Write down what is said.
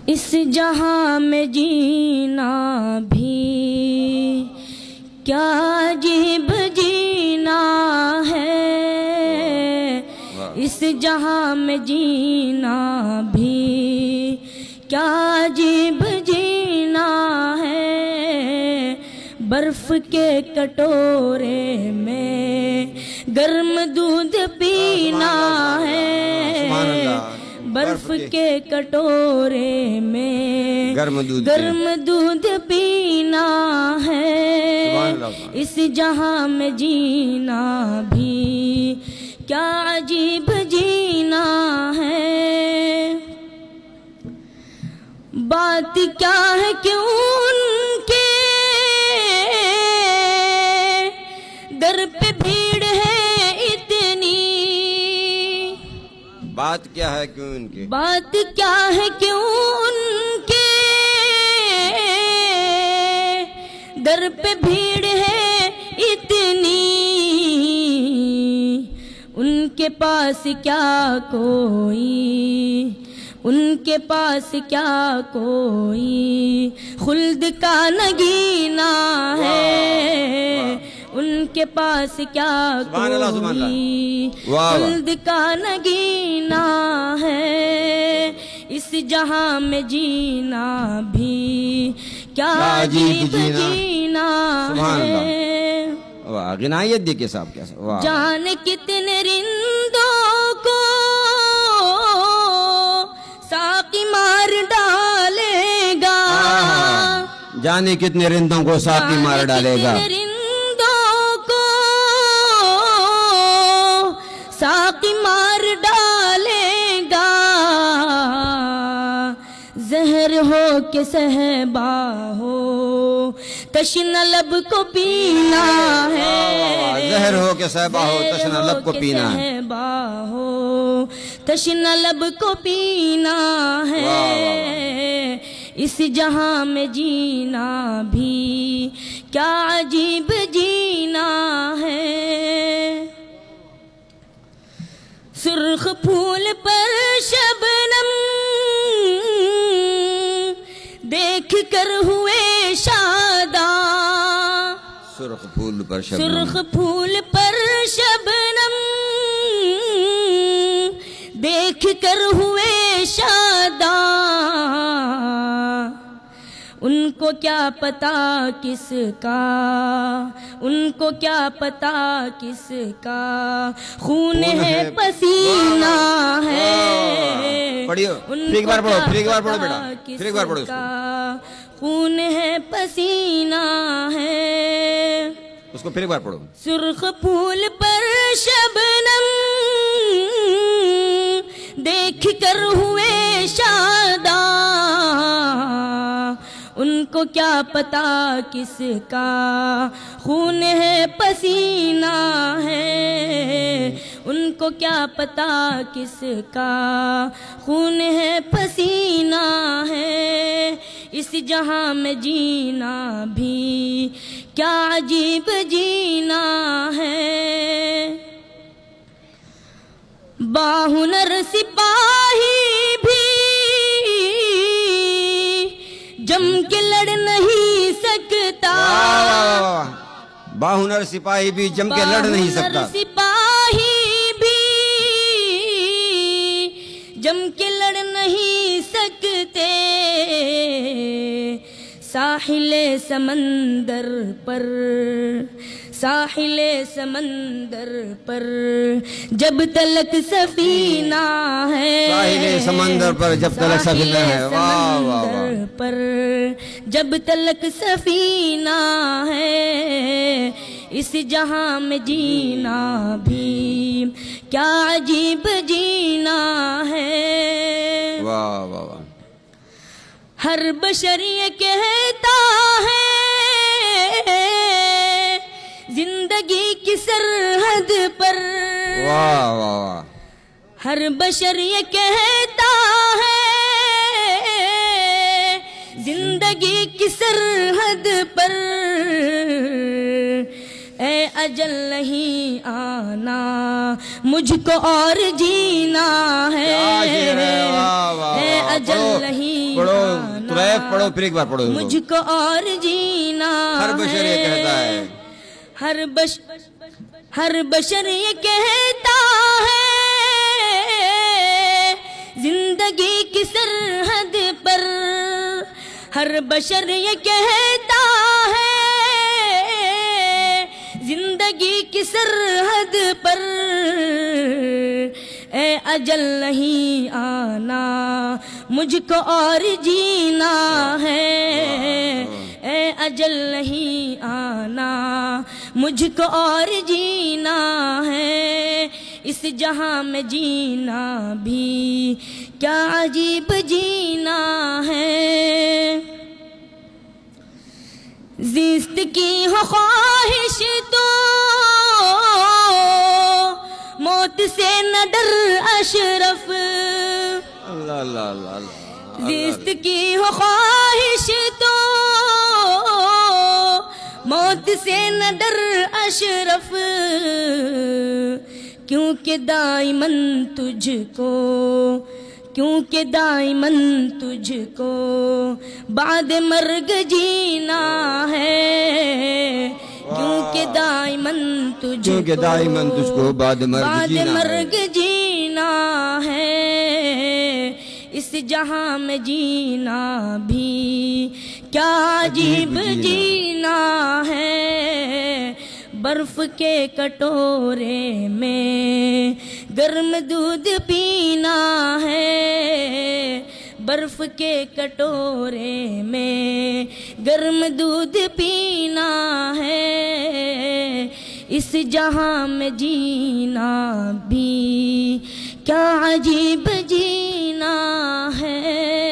اس جہاں میں جینا بھی کیا عجیب جینا ہے، اس جہاں میں جینا بھی کیا عجیب جینا ہے، برف کے کٹورے میں گرم دودھ پینا ہے، برف کے کٹورے میں گرم دودھ پینا ہے، اس جہاں میں جینا بھی کیا عجیب جینا ہے۔ بات کیا ہے کیوں ان کے در پہ بھیڑ ہے اتنی، بات کیا ہے کیوں ان کی، بات کیا ہے کیوں ان کے در پہ بھیڑ ہے اتنی، ان کے پاس کیا کوئی، ان کے پاس کیا کوئی خلد کا نگینا ہے، ان کے پاس کیا کوئی خلد کا نگینا ہے، اس جہاں میں جینا بھی کیا عجیب جینا ہے۔ غنائیت دیکھیے صاحب کیسے، جانے کتنے رندوں کو ساقی مار ڈالے گا، جانے کتنے رندوں کو ساقی مار ڈالے گا، رندوں کو ساقی مار ڈالے گا، زہر ہو کہ صہبا ہو تشنہ لب کو پینا ہے، زہر ہو کہ صہبا ہو تشنہ لب کو پینا ہے، صہبا ہو تشنہ لب کو پینا ہے، اس جہاں میں جینا بھی کیا عجیب جینا ہے۔ سرخ پھول پر شبنم دیکھ کر ہوئے شاداں، سرخ پھول پر شبنم، سرخ پھول پر شبنم دیکھ کر ہوئے شاداں، ان کو کیا پتا کس کا، ان کو کیا پتا کس کا خون ہے پسینہ ہے، ان کو کیا پتا کس کا خون ہے پسینہ ہے، اس کو پھر ایک بار پڑھو۔ سرخ پھول پر شبنم دیکھ کر ہوئے شاداں، ان کو کیا پتا کس کا خون ہے پسینہ ہے، ان کو کیا پتا کس کا خون ہے پسینہ ہے، اس جہاں میں جینا بھی کیا عجیب جینا ہے۔ باہنر سپاہی بھی جم کے لڑ نہیں سکتا، باہنر سپاہی بھی جم کے لڑ نہیں سکتا، سپاہی بھی جم کے لڑ نہیں سکتے، ساحل سمندر پر، ساحل سمندر پر جب تلک سفینہ ہے، ساحل سمندر پر جب تلک سفینہ ہے، سمندر پر جب تلک سفینہ ہے، اس جہاں میں جینا بھی کیا عجیب جینا ہے۔ واہ واہ واہ۔ ہر بشر یہ کہتا ہے زندگی کی سرحد پر، واہ واہ واہ۔ ہر بشر یہ کہتا ہے زندگی کی سرحد پر، اے اجل نہیں آنا مجھ کو اور جینا ہے، اے اجل نہیں آنا پڑھو پھر ایک بار پڑھو مجھ کو اور جینا ہر بشر یہ کہتا ہے، ہر بشر یہ کہتا ہے زندگی کی سرحد پر، ہر بشر یہ کہتا ہے زندگی کی سرحد پر، اے اجل نہیں آنا مجھ کو اور جینا ہے، اے اجل نہیں آنا مجھ کو اور جینا ہے، اس جہاں میں جینا بھی کیا عجیب جینا ہے، زیست کی ہو خواہش تو موت سے نہ ڈر اشرف، اللہ اللہ اللہ اللہ، زیست کی ہو خواہش تو موت سے نہ ڈر اشرف، کیونکہ دائماً تجھ کو، کیونکہ دائماً تجھ کو بعد مرگ جینا ہے، کیونکہ دائماً تجھ کو بعد مرگ جینا ہے، اس جہاں میں جینا بھی کیا عجیب جینا ہے، برف کے کٹورے میں گرم دودھ پینا ہے، برف کے کٹورے میں گرم دودھ پینا ہے، اس جہاں میں جینا بھی کیا عجیب جینا ہے۔